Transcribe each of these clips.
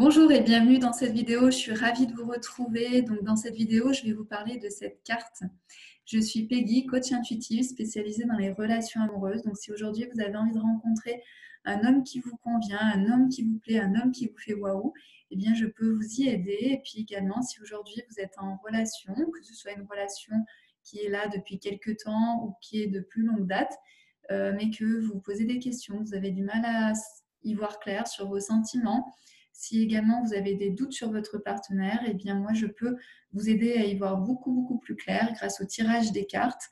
Bonjour et bienvenue dans cette vidéo. Je suis ravie de vous retrouver. Donc, dans cette vidéo, je vais vous parler de cette carte. Je suis Peggy, coach intuitive spécialisée dans les relations amoureuses. Donc, si aujourd'hui vous avez envie de rencontrer un homme qui vous convient, un homme qui vous plaît, un homme qui vous fait waouh, eh bien, je peux vous y aider. Et puis également, si aujourd'hui vous êtes en relation, que ce soit une relation qui est là depuis quelques temps ou qui est de plus longue date, mais que vous vous posez des questions, vous avez du mal à y voir clair sur vos sentiments. Si également vous avez des doutes sur votre partenaire, eh bien moi je peux vous aider à y voir beaucoup plus clair grâce au tirage des cartes.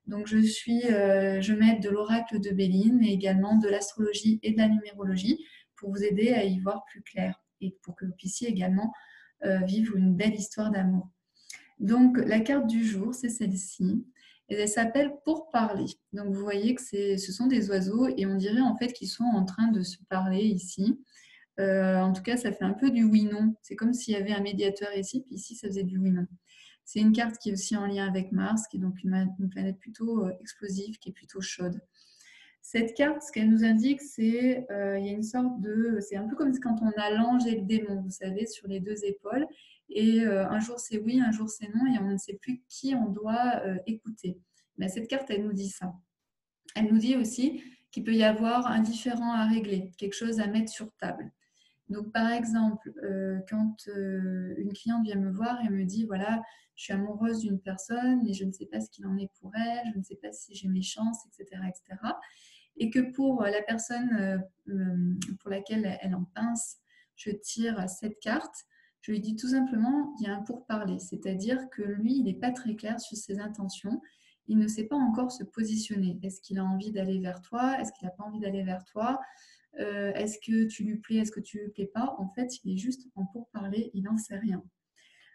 Donc je m'aide de l'oracle de Béline, mais également de l'astrologie et de la numérologie pour vous aider à y voir plus clair et pour que vous puissiez également vivre une belle histoire d'amour. Donc la carte du jour, c'est celle-ci. Et elle s'appelle Pour parler. Donc vous voyez que ce sont des oiseaux et on dirait en fait qu'ils sont en train de se parler ici. En tout cas, ça fait un peu du oui-non. C'est comme s'il y avait un médiateur ici, puis ici, ça faisait du oui-non. C'est une carte qui est aussi en lien avec Mars, qui est donc une planète plutôt explosive, qui est plutôt chaude. Cette carte, ce qu'elle nous indique, c'est il y a une sorte de... C'est un peu comme quand on a l'ange et le démon, vous savez, sur les deux épaules. Et un jour c'est oui, un jour c'est non, et on ne sait plus qui on doit écouter. Mais cette carte, elle nous dit ça. Elle nous dit aussi qu'il peut y avoir un différend à régler, quelque chose à mettre sur table. Donc, par exemple, quand une cliente vient me voir et me dit, voilà, je suis amoureuse d'une personne, mais je ne sais pas ce qu'il en est pour elle, je ne sais pas si j'ai mes chances, etc., etc. Et que pour la personne pour laquelle elle en pince, je tire cette carte, je lui dis tout simplement, il y a un pourparler, c'est-à-dire que lui, il n'est pas très clair sur ses intentions, il ne sait pas encore se positionner. Est-ce qu'il a envie d'aller vers toi? Est-ce qu'il n'a pas envie d'aller vers toi? Est-ce que tu lui plais? Est-ce que tu lui plais pas? En fait, il est juste en pourparler, il n'en sait rien.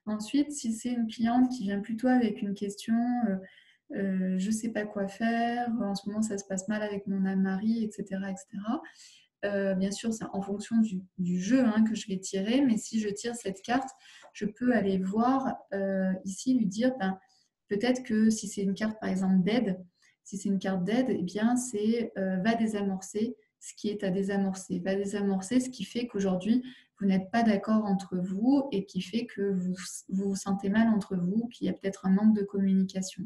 Ensuite, si c'est une cliente qui vient plutôt avec une question, je ne sais pas quoi faire, en ce moment ça se passe mal avec mon mari, etc., etc. Bien sûr, c'est en fonction du jeu que je vais tirer, mais si je tire cette carte, je peux aller voir ici, lui dire, peut-être que si c'est une carte par exemple d'aide, si c'est une carte d'aide, eh bien c'est va désamorcer ce qui est à désamorcer, va désamorcer ce qui fait qu'aujourd'hui vous n'êtes pas d'accord entre vous et qui fait que vous vous sentez mal entre vous, qu'il y a peut-être un manque de communication.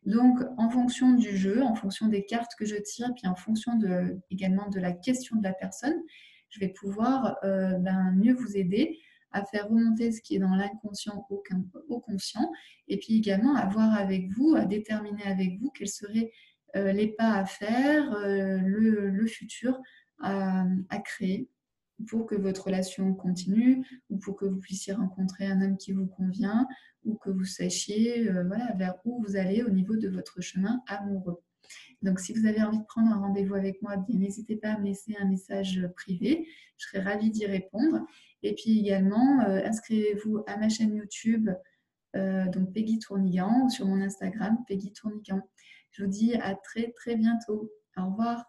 Donc, en fonction du jeu, en fonction des cartes que je tire, puis en fonction également de la question de la personne, je vais pouvoir mieux vous aider à faire remonter ce qui est dans l'inconscient au conscient, et puis également à voir avec vous, à déterminer avec vous quels seraient les pas à faire, le futur à créer pour que votre relation continue ou pour que vous puissiez rencontrer un homme qui vous convient ou que vous sachiez voilà, vers où vous allez au niveau de votre chemin amoureux. Donc, si vous avez envie de prendre un rendez-vous avec moi, n'hésitez pas à me laisser un message privé. Je serai ravie d'y répondre. Et puis également, inscrivez-vous à ma chaîne YouTube, donc Peggy Tournigan, ou sur mon Instagram, Peggy Tournigan. Je vous dis à très bientôt. Au revoir.